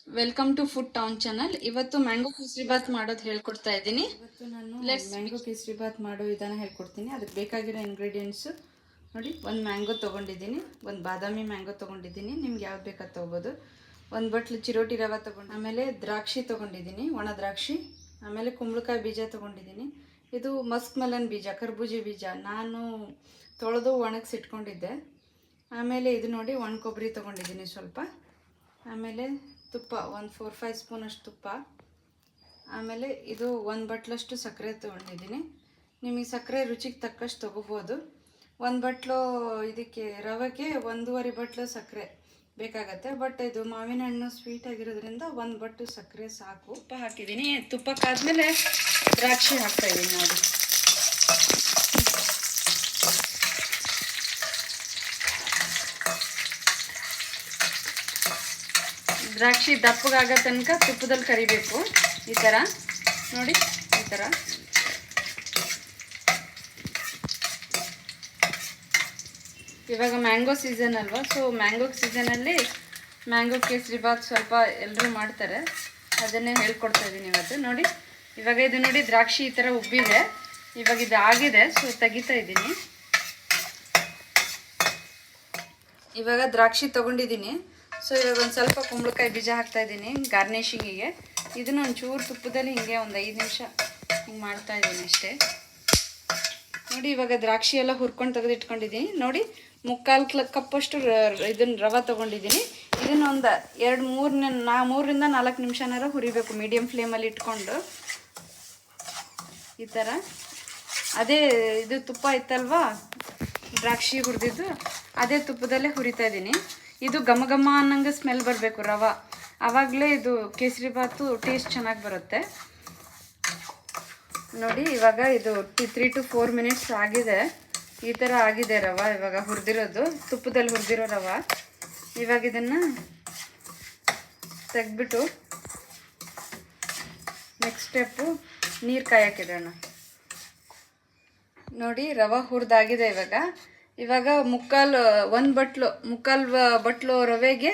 Welcome to food town channel. ಇವತ್ತು mango kesari bath ಮಾಡೋದು ಹೇಳ್ಕೊಡ್ತಾ ಇದ್ದೀನಿ. ಇವತ್ತು ನಾನು ಮ್ಯಾಂಗೋ ಕೇಸರಿ ಬಾತ್ ಮಾಡೋ ವಿಧಾನ ಹೇಳ್ಕೊಡ್ತೀನಿ. ಅದಕ್ಕೆ ಬೇಕಾಗಿರೋ ಇಂಗ್ರೀಡಿಯೆಂಟ್ಸು ನೋಡಿ, ಒಂದು ಮ್ಯಾಂಗೋ ತೊಗೊಂಡಿದ್ದೀನಿ, ಒಂದು ಬಾದಾಮಿ ಮ್ಯಾಂಗೋ ತೊಗೊಂಡಿದ್ದೀನಿ, ನಿಮ್ಗೆ ಯಾವ್ದು ಬೇಕಾದ ತೊಗೋಬೋದು. ಒಂದು ಬಟ್ಲು ಚಿರೋಟಿ ರವೆ ತೊಗೊಂಡು, ಆಮೇಲೆ ದ್ರಾಕ್ಷಿ ತೊಗೊಂಡಿದ್ದೀನಿ, ಒಣ ದ್ರಾಕ್ಷಿ, ಆಮೇಲೆ ಕುಂಬಳಕಾಯಿ ಬೀಜ ತೊಗೊಂಡಿದ್ದೀನಿ. ಇದು ಮಸ್ಕ್ ಮೆಲನ್ ಬೀಜ, ಕರ್ಬೂಜಿ ಬೀಜ ನಾನು ತೊಳೆದು ಒಣಗಿಸಿಟ್ಕೊಂಡಿದ್ದೆ. ಆಮೇಲೆ ಇದು ನೋಡಿ ಒಣ ಕೊಬ್ಬರಿ ತೊಗೊಂಡಿದ್ದೀನಿ ಸ್ವಲ್ಪ, ಆಮೇಲೆ ತುಪ್ಪ ಒಂದು 4-5 ಸ್ಪೂನಷ್ಟು ತುಪ್ಪ, ಆಮೇಲೆ ಇದು ಒಂದು ಬಟ್ಲಷ್ಟು ಸಕ್ಕರೆ ತೊಗೊಂಡಿದ್ದೀನಿ. ನಿಮಗೆ ಸಕ್ಕರೆ ರುಚಿಗೆ ತಕ್ಕಷ್ಟು ತೊಗೋಬೋದು. ಒಂದು ಬಟ್ಲು ಇದಕ್ಕೆ ರವೆಗೆ 1.5 ಬಟ್ಲು ಸಕ್ಕರೆ ಬೇಕಾಗತ್ತೆ. ಬಟ್ ಇದು ಮಾವಿನ ಹಣ್ಣು ಸ್ವೀಟ್ ಆಗಿರೋದ್ರಿಂದ 1 ಬಟ್ಲು ಸಕ್ಕರೆ ಸಾಕು. ತುಪ್ಪ ಹಾಕಿದ್ದೀನಿ. ತುಪ್ಪಕ್ಕಾದ್ಮೇಲೆ ದ್ರಾಕ್ಷಿ ಹಾಕ್ತಾಯಿದ್ದೀನಿ ನೋಡಿ. ದ್ರಾಕ್ಷಿ ದಪ್ಪಗಾಗೋ ತನಕ ತುಪ್ಪದಲ್ಲಿ ಕರಿಬೇಕು. ಈ ಥರ ನೋಡಿ, ಈ ಥರ. ಇವಾಗ ಮ್ಯಾಂಗೋ ಸೀಸನ್ ಅಲ್ವಾ, ಸೊ ಮ್ಯಾಂಗೋ ಸೀಸನಲ್ಲಿ ಮ್ಯಾಂಗೋ ಕೇಸರಿ ಬಾತ್ ಸ್ವಲ್ಪ ಎಲ್ಲರೂ ಮಾಡ್ತಾರೆ, ಅದನ್ನೇ ಹೇಳ್ಕೊಡ್ತಾ ಇದ್ದೀನಿ ಇವತ್ತು. ನೋಡಿ ಇವಾಗ ಇದು ನೋಡಿ, ದ್ರಾಕ್ಷಿ ಈ ಥರ ಉಬ್ಬಿದೆ. ಇವಾಗ ಇದು ಆಗಿದೆ, ಸೊ ತೆಗಿತಾ ಇದ್ದೀನಿ. ಇವಾಗ ದ್ರಾಕ್ಷಿ ತೊಗೊಂಡಿದ್ದೀನಿ. ಸೊ ಇವಾಗ ಒಂದು ಸ್ವಲ್ಪ ಕುಂಬಳಕಾಯಿ ಬೀಜ ಹಾಕ್ತಾಯಿದ್ದೀನಿ ಗಾರ್ನಿಷಿಂಗಿಗೆ. ಇದನ್ನು ಒಂಚೂರು ತುಪ್ಪದಲ್ಲಿ ಹಿಂಗೆ ಒಂದು 5 ನಿಮಿಷ ಹಿಂಗೆ ಮಾಡ್ತಾಯಿದ್ದೀನಿ ಅಷ್ಟೇ. ನೋಡಿ ಇವಾಗ ದ್ರಾಕ್ಷಿ ಎಲ್ಲ ಹುರ್ಕೊಂಡು ತೆಗೆದಿಟ್ಕೊಂಡಿದ್ದೀನಿ. ನೋಡಿ 3/4 ಕಪ್ಪಷ್ಟು ಇದನ್ನು ರವೆ ತೊಗೊಂಡಿದ್ದೀನಿ. ಇದನ್ನು ಒಂದು 3ರಿಂದ 4 ನಿಮಿಷನಾರ ಹುರಿಬೇಕು ಮೀಡಿಯಮ್ ಫ್ಲೇಮಲ್ಲಿ ಇಟ್ಕೊಂಡು. ಈ ಥರ ಅದೇ ಇದು ತುಪ್ಪ ಇತ್ತಲ್ವಾ ದ್ರಾಕ್ಷಿ ಹುರಿದಿದ್ದು, ಅದೇ ತುಪ್ಪದಲ್ಲೇ ಹುರಿತಾ ಇದ್ದೀನಿ. ಇದು ಘಮ ಘಮ ಅನ್ನಂಗೆ ಸ್ಮೆಲ್ ಬರಬೇಕು ರವೆ, ಆವಾಗಲೇ ಇದು ಕೇಸರಿ ಬಾತು ಟೇಸ್ಟ್ ಚೆನ್ನಾಗಿ ಬರುತ್ತೆ. ನೋಡಿ ಇವಾಗ ಇದು 3 to 4 ಮಿನಿಟ್ಸ್ ಆಗಿದೆ. ಈ ಥರ ಆಗಿದೆ ರವೆ, ಇವಾಗ ಹುರಿದಿರೋದು ತುಪ್ಪದಲ್ಲಿ ಹುರಿದಿರೋ ರವೆ. ಇವಾಗ ಇದನ್ನು ತೆಗೆದ್ಬಿಟ್ಟು ನೆಕ್ಸ್ಟ್ ಸ್ಟೆಪ್ಪು ನೀರು ಕಾಯಕ್ಕಿಡೋಣ. ನೋಡಿ ರವೆ ಹುರಿದಾಗಿದೆ. ಇವಾಗ 1/4 ಬಟ್ಲು ರವೆಗೆ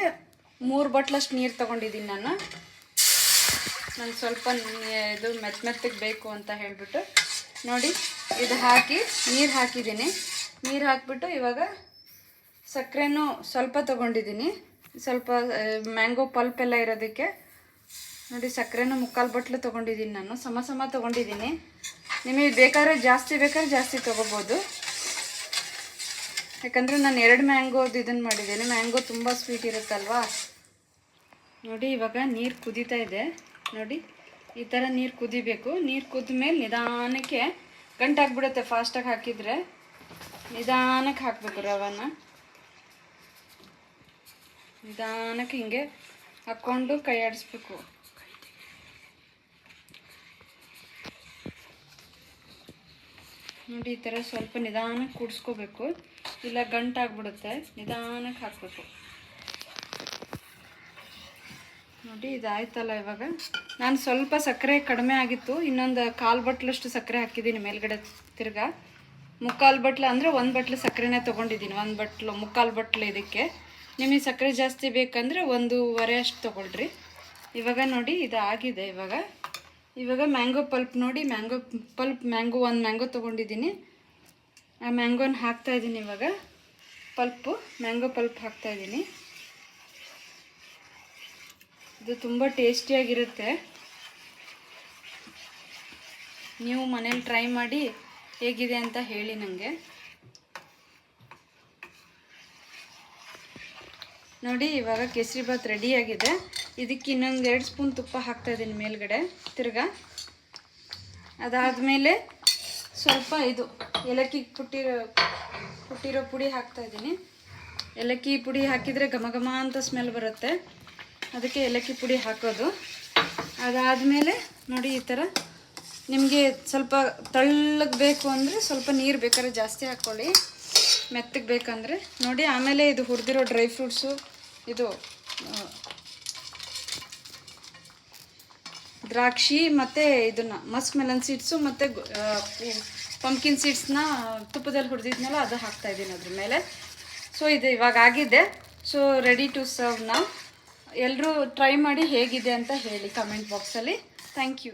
3 ಬಟ್ಲಷ್ಟು ನೀರು ತೊಗೊಂಡಿದ್ದೀನಿ ನಾನು ಸ್ವಲ್ಪ ಇದು ಮೆತ್ತಗೆ ಬೇಕು ಅಂತ ಹೇಳಿಬಿಟ್ಟು. ನೋಡಿ ಇದು ಹಾಕಿ ನೀರು ಹಾಕಿದ್ದೀನಿ. ನೀರು ಹಾಕಿಬಿಟ್ಟು ಇವಾಗ ಸಕ್ಕರೆನೂ ಸ್ವಲ್ಪ ತೊಗೊಂಡಿದ್ದೀನಿ, ಸ್ವಲ್ಪ ಮ್ಯಾಂಗೋ ಪಲ್ಪ್ ಎಲ್ಲ ಇರೋದಕ್ಕೆ. ನೋಡಿ ಸಕ್ಕರೆನೂ 3/4 ಬಟ್ಲು ತೊಗೊಂಡಿದ್ದೀನಿ ನಾನು, ಸಮ ತೊಗೊಂಡಿದ್ದೀನಿ. ನಿಮಗೆ ಬೇಕಾದ್ರೆ ಜಾಸ್ತಿ ತೊಗೋಬೋದು. ಯಾಕಂದರೆ ನಾನು 2 ಮ್ಯಾಂಗೋದು ಇದನ್ನು ಮಾಡಿದ್ದೀನಿ. ಮ್ಯಾಂಗೋ ತುಂಬ ಸ್ವೀಟ್ ಇರುತ್ತಲ್ವಾ. ನೋಡಿ ಇವಾಗ ನೀರು ಕುದೀತಾ ಇದೆ. ನೋಡಿ ಈ ಥರ ನೀರು ಕುದಿಬೇಕು. ನೀರು ಕುದ್ದ ಮೇಲೆ ನಿಧಾನಕ್ಕೆ ಗಂಟಾಗ್ಬಿಡುತ್ತೆ ಫಾಸ್ಟಾಗಿ ಹಾಕಿದರೆ. ನಿಧಾನಕ್ಕೆ ಹಾಕಬೇಕು ರವೆನ. ನಿಧಾನಕ್ಕೆ ಹಿಂಗೆ ಹಾಕ್ಕೊಂಡು ಕೈ ಆಡಿಸ್ಬೇಕು. ನೋಡಿ ಈ ಥರ ಸ್ವಲ್ಪ ನಿಧಾನಕ್ಕೆ ಕೂಡಿಸ್ಕೋಬೇಕು, ಇಲ್ಲ ಗಂಟಾಗ್ಬಿಡುತ್ತೆ. ನಿಧಾನಕ್ಕೆ ಹಾಕಬೇಕು. ನೋಡಿ ಇದಾಯ್ತಲ್ಲ. ಇವಾಗ ನಾನು ಸ್ವಲ್ಪ ಸಕ್ಕರೆ ಕಡಿಮೆ ಆಗಿತ್ತು, ಇನ್ನೊಂದು 1/4 ಬಟ್ಲಷ್ಟು ಸಕ್ಕರೆ ಹಾಕಿದ್ದೀನಿ ಮೇಲ್ಗಡೆ. ತಿರ್ಗಾ 3/4 ಬಟ್ಲು ಅಂದರೆ 1 ಬಟ್ಲು ಸಕ್ಕರೆನೇ ತೊಗೊಂಡಿದ್ದೀನಿ. 1 ಬಟ್ಲು 3/4 ಬಟ್ಲು ಇದಕ್ಕೆ. ನಿಮಗೆ ಸಕ್ಕರೆ ಜಾಸ್ತಿ ಬೇಕಂದರೆ 1.5 ಅಷ್ಟು ತೊಗೊಳ್ರಿ. ಇವಾಗ ನೋಡಿ ಇದು ಆಗಿದೆ. ಇವಾಗ ಮ್ಯಾಂಗೋ ಪಲ್ಪ್ ನೋಡಿ, ಮ್ಯಾಂಗೋ 1 ಮ್ಯಾಂಗೋ ತೊಗೊಂಡಿದ್ದೀನಿ. ಆ ಮ್ಯಾಂಗೋನ ಹಾಕ್ತಾಯಿದ್ದೀನಿ. ಇವಾಗ ಮ್ಯಾಂಗೋ ಪಲ್ಪ್ ಹಾಕ್ತಾಯಿದ್ದೀನಿ. ಇದು ತುಂಬ ಟೇಸ್ಟಿಯಾಗಿರುತ್ತೆ. ನೀವು ಮನೇಲಿ ಟ್ರೈ ಮಾಡಿ ಹೇಗಿದೆ ಅಂತ ಹೇಳಿ ನನಗೆ. ನೋಡಿ ಇವಾಗ ಕೇಸರಿ ಬಾತ್ ರೆಡಿಯಾಗಿದೆ. ಇದಕ್ಕೆ ಇನ್ನೊಂದು 2 ಸ್ಪೂನ್ ತುಪ್ಪ ಹಾಕ್ತಾಯಿದ್ದೀನಿ ಮೇಲ್ಗಡೆ ತಿರ್ಗಾ. ಅದಾದಮೇಲೆ ಸ್ವಲ್ಪ ಇದು ಏಲಕ್ಕಿ ಕುಟ್ಟಿರೋ ಪುಡಿ ಹಾಕ್ತಾಯಿದ್ದೀನಿ. ಏಲಕ್ಕಿ ಪುಡಿ ಹಾಕಿದರೆ ಘಮ ಘಮ ಅಂತ ಸ್ಮೆಲ್ ಬರುತ್ತೆ, ಅದಕ್ಕೆ ಏಲಕ್ಕಿ ಪುಡಿ ಹಾಕೋದು. ಅದಾದಮೇಲೆ ನೋಡಿ ಈ ಥರ ನಿಮಗೆ ಸ್ವಲ್ಪ ತಳ್ಳಗೆ ಬೇಕು ಅಂದರೆ ಸ್ವಲ್ಪ ನೀರು ಬೇಕಾದ್ರೆ ಜಾಸ್ತಿ ಹಾಕ್ಕೊಳ್ಳಿ, ಮೆತ್ತಗೆ ಬೇಕಂದರೆ. ನೋಡಿ ಆಮೇಲೆ ಇದು ಹುರಿದಿರೋ ಡ್ರೈ ಫ್ರೂಟ್ಸು, ಇದು ದ್ರಾಕ್ಷಿ ಮತ್ತು ಇದನ್ನು ಮಸ್ಕ್ ಮೆಲನ್ ಸೀಡ್ಸು ಮತ್ತು ಪಂಪ್ಕಿನ್ ಸೀಡ್ಸ್ನ ತುಪ್ಪದಲ್ಲಿ ಹುರಿದಿದ್ನಲ್ಲ ಅದು ಹಾಕ್ತಾಯಿದ್ದೀನಿ ಅದ್ರ ಮೇಲೆ. ಸೊ ಇದು ಇವಾಗ ಆಗಿದೆ. ಸೊ ರೆಡಿ ಟು ಸರ್ವ್ ನಾವು. ಎಲ್ಲರೂ ಟ್ರೈ ಮಾಡಿ ಹೇಗಿದೆ ಅಂತ ಹೇಳಿ ಕಮೆಂಟ್ ಬಾಕ್ಸಲ್ಲಿ. Thank you.